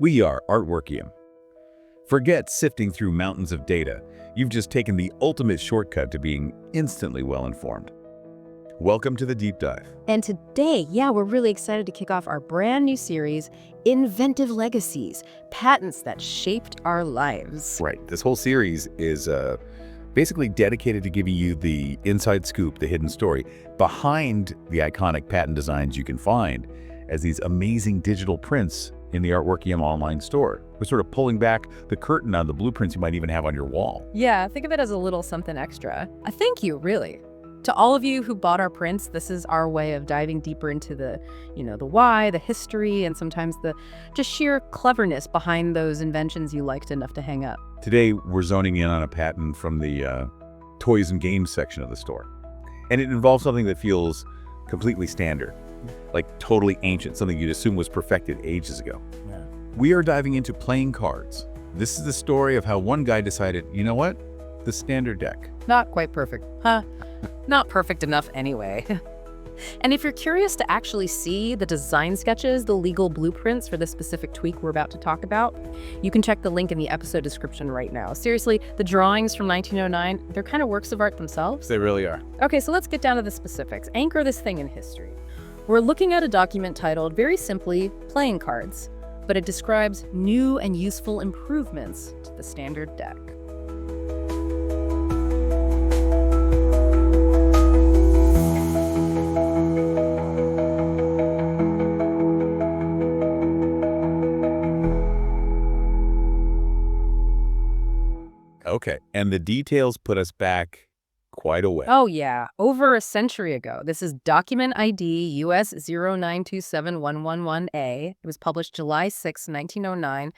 We are Artworkium. Forget sifting through mountains of data. You've just taken the ultimate shortcut to being instantly well-informed. Welcome to the deep dive. And today, we're really excited to kick off our brand new series, Inventive Legacies, Patents That Shaped Our Lives. Right. This whole series is basically dedicated to giving you the inside scoop, the hidden story, behind the iconic patent designs you can find as these amazing digital prints in the Artworkium online store. We're sort of pulling back the curtain on the blueprints you might even have on your wall. Yeah, think of it as a little something extra. A thank you, really. To all of you who bought our prints, this is our way of diving deeper into the why, the history, and sometimes the just sheer cleverness behind those inventions you liked enough to hang up. Today, we're zoning in on a patent from the toys and games section of the store. And it involves something that feels completely standard, like totally ancient, something you'd assume was perfected ages ago. Yeah. We are diving into playing cards. This is the story of how one guy decided, you know what? The standard deck. Not quite perfect. Huh? Not perfect enough anyway. And if you're curious to actually see the design sketches, the legal blueprints for the specific tweak we're about to talk about, you can check the link in the episode description right now. Seriously, the drawings from 1909, they're kind of works of art themselves. They really are. Okay, so let's get down to the specifics. Anchor this thing in history. We're looking at a document titled, very simply, Playing Cards, but it describes new and useful improvements to the standard deck. Okay, and the details put us back quite a way. Oh yeah, over a century ago. This is document ID US 0927111A. It was published July 6, 1909,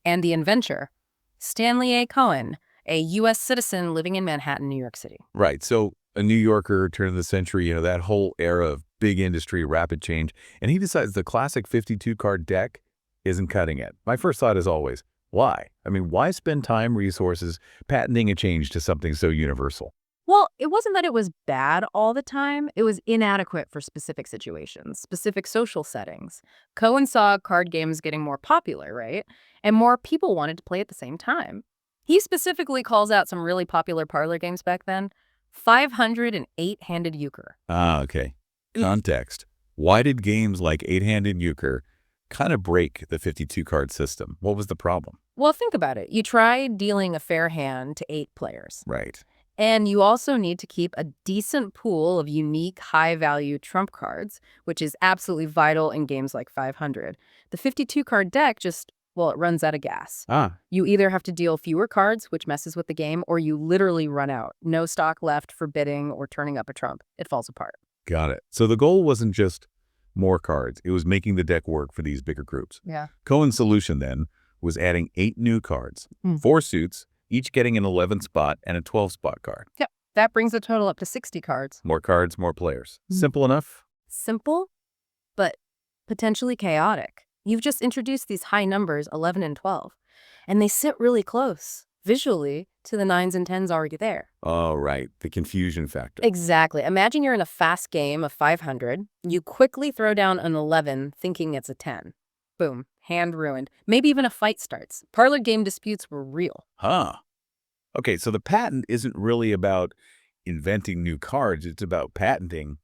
and the inventor, Stanley A. Cohen, a U.S. citizen living in Manhattan, New York City. Right, so a New Yorker, turn of the century, that whole era of big industry, rapid change, and he decides the classic 52-card deck isn't cutting it. My first thought is always, why? I mean, why spend time, resources, patenting a change to something so universal? Well, it wasn't that it was bad all the time. It was inadequate for specific situations, specific social settings. Cohen saw card games getting more popular, right? And more people wanted to play at the same time. He specifically calls out some really popular parlor games back then. 500 and 8-handed Euchre. Ah, okay. Context. Why did games like 8-handed Euchre kind of break the 52-card system? What was the problem? Well, think about it. You try dealing a fair hand to 8 players. Right. And you also need to keep a decent pool of unique, high-value trump cards, which is absolutely vital in games like 500. The 52-card deck it runs out of gas. You either have to deal fewer cards, which messes with the game, or you literally run out. No stock left for bidding or turning up a trump. It falls apart. Got it. So the goal wasn't just more cards. It was making the deck work for these bigger groups. Yeah. Cohen's solution then was adding 8 new cards, 4 suits, each getting an 11 spot and a 12 spot card. Yep. That brings the total up to 60 cards. More cards, more players. Simple enough? Simple, but potentially chaotic. You've just introduced these high numbers, 11 and 12, and they sit really close, visually, to the 9s and 10s already there. Oh, right. The confusion factor. Exactly. Imagine you're in a fast game of 500. You quickly throw down an 11, thinking it's a 10. Boom. Hand ruined. Maybe even a fight starts. Parlor game disputes were real. Huh. Okay, so the patent isn't really about inventing new cards. It's about patenting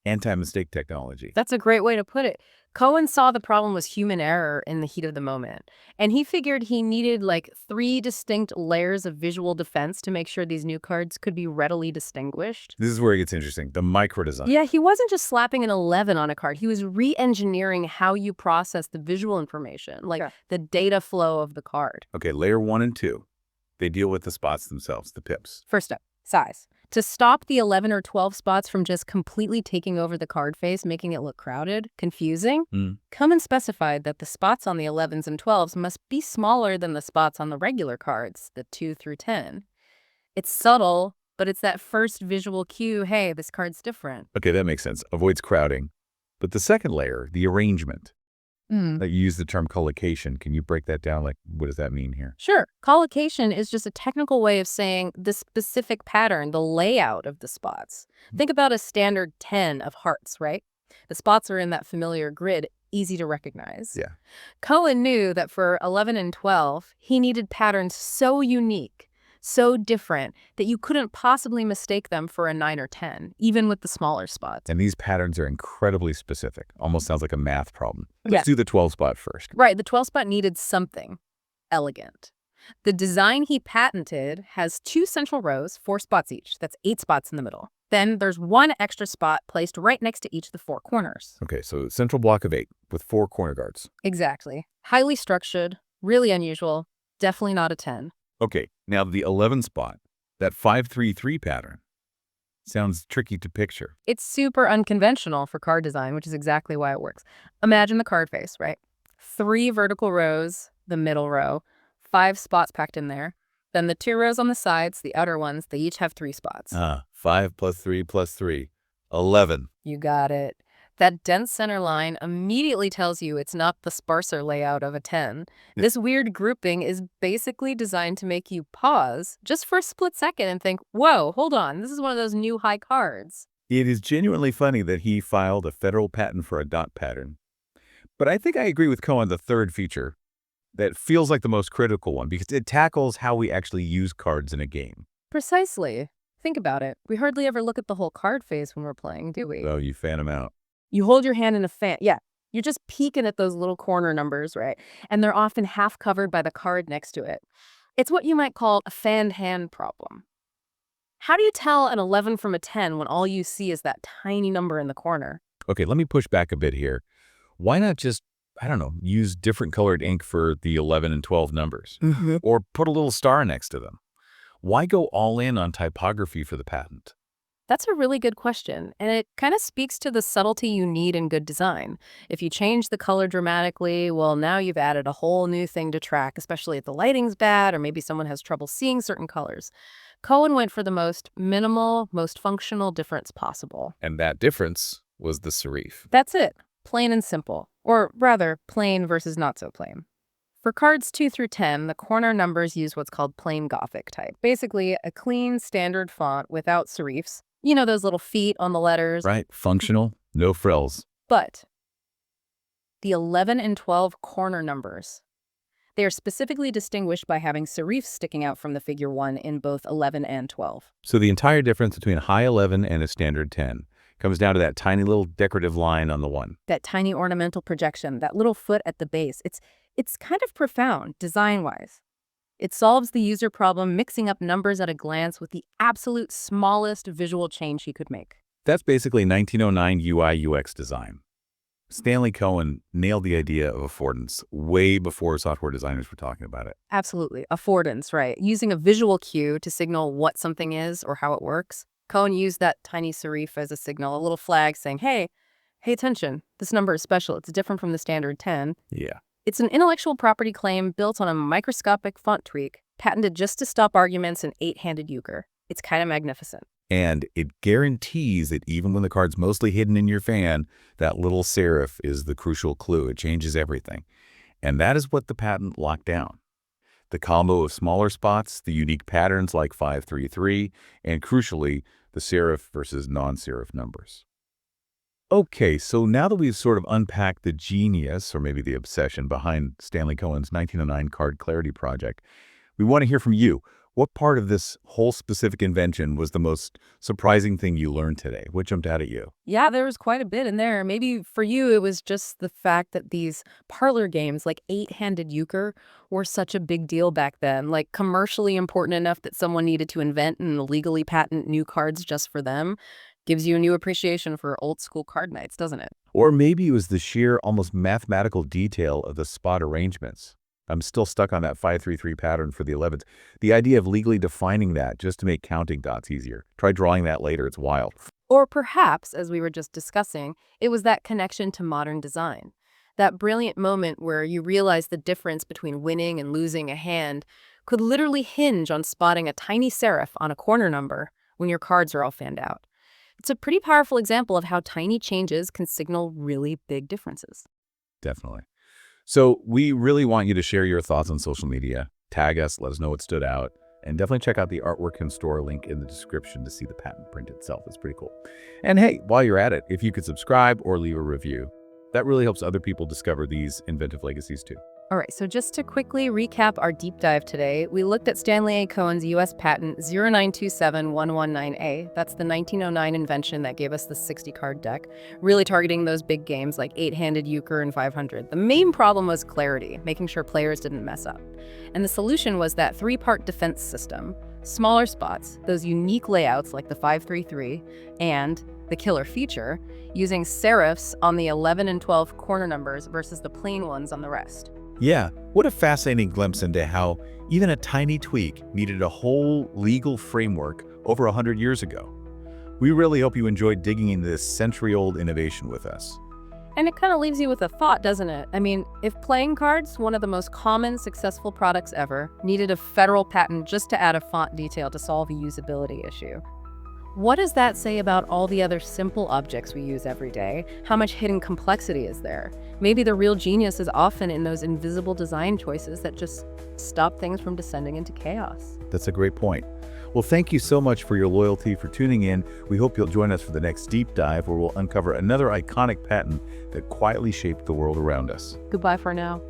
anti-mistake technology. That's a great way to put it. Cohen saw the problem was human error in the heat of the moment, and he figured he needed 3 distinct layers of visual defense to make sure these new cards could be readily distinguished. This is where it gets interesting, the micro design. Yeah, he wasn't just slapping an 11 on a card. He was re-engineering how you process the visual information, the data flow of the card. Okay, layer 1 and 2. They deal with the spots themselves, the pips. First step, size. To stop the 11 or 12 spots from just completely taking over the card face, making it look crowded, confusing, Cohen specified that the spots on the 11s and 12s must be smaller than the spots on the regular cards, the 2 through 10. It's subtle, but it's that first visual cue, hey, this card's different. Okay, that makes sense. Avoids crowding. But the second layer, the arrangement. You use the term collocation. Can you break that down? What does that mean here? Sure. Collocation is just a technical way of saying the specific pattern, the layout of the spots. Think about a standard 10 of hearts, right? The spots are in that familiar grid. easy to recognize. Yeah. Cohen knew that for 11 and 12, he needed patterns so unique, so different, that you couldn't possibly mistake them for a 9 or 10, even with the smaller spots. And these patterns are incredibly specific. Almost sounds like a math problem. Yeah. Let's do the 12 spot first. Right, the 12 spot needed something elegant. The design he patented has 2 central rows, 4 spots each. That's 8 spots in the middle. Then there's 1 extra spot placed right next to each of the 4 corners. Okay, so central block of 8 with 4 corner guards. Exactly. Highly structured, really unusual, definitely not a 10. Okay, now the 11 spot, that 5-3-3 pattern, sounds tricky to picture. It's super unconventional for card design, which is exactly why it works. Imagine the card face, right? 3 vertical rows, the middle row, 5 spots packed in there. Then the 2 rows on the sides, the outer ones, they each have 3 spots. 5 plus 3 plus 3, 11. You got it. That dense center line immediately tells you it's not the sparser layout of a 10. This weird grouping is basically designed to make you pause just for a split second and think, whoa, hold on, this is one of those new high cards. It is genuinely funny that he filed a federal patent for a dot pattern. But I think I agree with Cohen, the third feature, that feels like the most critical one because it tackles how we actually use cards in a game. Precisely. Think about it. We hardly ever look at the whole card face when we're playing, do we? Oh, you fan them out. You hold your hand in a fan. Yeah, you're just peeking at those little corner numbers, right? And they're often half covered by the card next to it. It's what you might call a fanned hand problem. How do you tell an 11 from a 10 when all you see is that tiny number in the corner? Okay, let me push back a bit here. Why not just, I don't know, use different colored ink for the 11 and 12 numbers? Or put a little star next to them? Why go all in on typography for the patent? That's a really good question, and it kind of speaks to the subtlety you need in good design. If you change the color dramatically, well, now you've added a whole new thing to track, especially if the lighting's bad or maybe someone has trouble seeing certain colors. Cohen went for the most minimal, most functional difference possible. And that difference was the serif. That's it. Plain and simple. Or rather, plain versus not so plain. For cards 2 through 10, the corner numbers use what's called plain Gothic type. Basically, a clean, standard font without serifs. You know, those little feet on the letters. Right, functional, no frills. But the 11 and 12 corner numbers, they are specifically distinguished by having serifs sticking out from the figure 1 in both 11 and 12. So the entire difference between a high 11 and a standard 10 comes down to that tiny little decorative line on the 1. That tiny ornamental projection, that little foot at the base, it's kind of profound design-wise. It solves the user problem mixing up numbers at a glance with the absolute smallest visual change he could make. That's basically 1909 UI/UX design. Stanley Cohen nailed the idea of affordance way before software designers were talking about it. Absolutely. Affordance, right. Using a visual cue to signal what something is or how it works. Cohen used that tiny serif as a signal, a little flag saying, hey, attention, this number is special. It's different from the standard 10. Yeah. It's an intellectual property claim built on a microscopic font tweak, patented just to stop arguments in 8-handed Euchre. It's kind of magnificent. And it guarantees that even when the card's mostly hidden in your fan, that little serif is the crucial clue. It changes everything. And that is what the patent locked down. The combo of smaller spots, the unique patterns like 5-3-3, and crucially, the serif versus non-serif numbers. Okay, so now that we've sort of unpacked the genius, or maybe the obsession, behind Stanley Cohen's 1909 card clarity project, we want to hear from you. What part of this whole specific invention was the most surprising thing you learned today? What jumped out at you? Yeah, there was quite a bit in there. Maybe for you, it was just the fact that these parlor games like 8-handed Euchre were such a big deal back then, like commercially important enough that someone needed to invent and legally patent new cards just for them. Gives you a new appreciation for old school card nights, doesn't it? Or maybe it was the sheer, almost mathematical detail of the spot arrangements. I'm still stuck on that 5-3-3 pattern for the 11s. The idea of legally defining that just to make counting dots easier. Try drawing that later, it's wild. Or perhaps, as we were just discussing, it was that connection to modern design. That brilliant moment where you realize the difference between winning and losing a hand could literally hinge on spotting a tiny serif on a corner number when your cards are all fanned out. It's a pretty powerful example of how tiny changes can signal really big differences. Definitely. So we really want you to share your thoughts on social media. Tag us, let us know what stood out, and definitely check out the Artworkium store link in the description to see the patent print itself. It's pretty cool. And hey, while you're at it, if you could subscribe or leave a review, That really helps other people discover these inventive legacies too. All right, so just to quickly recap our deep dive today, we looked at Stanley A. Cohen's U.S. patent 0927119A. That's the 1909 invention that gave us the 60-card deck, really targeting those big games like 8-handed Euchre and 500. The main problem was clarity, making sure players didn't mess up. And the solution was that 3-part defense system: smaller spots, those unique layouts like the 533, and the killer feature, using serifs on the 11 and 12 corner numbers versus the plain ones on the rest. Yeah, what a fascinating glimpse into how even a tiny tweak needed a whole legal framework over 100 years ago. We really hope you enjoyed digging into this century-old innovation with us. And it kind of leaves you with a thought, doesn't it? I mean, if playing cards, one of the most common successful products ever, needed a federal patent just to add a font detail to solve a usability issue, what does that say about all the other simple objects we use every day? How much hidden complexity is there? Maybe the real genius is often in those invisible design choices that just stop things from descending into chaos. That's a great point. Well, thank you so much for your loyalty, for tuning in. We hope you'll join us for the next deep dive where we'll uncover another iconic patent that quietly shaped the world around us. Goodbye for now.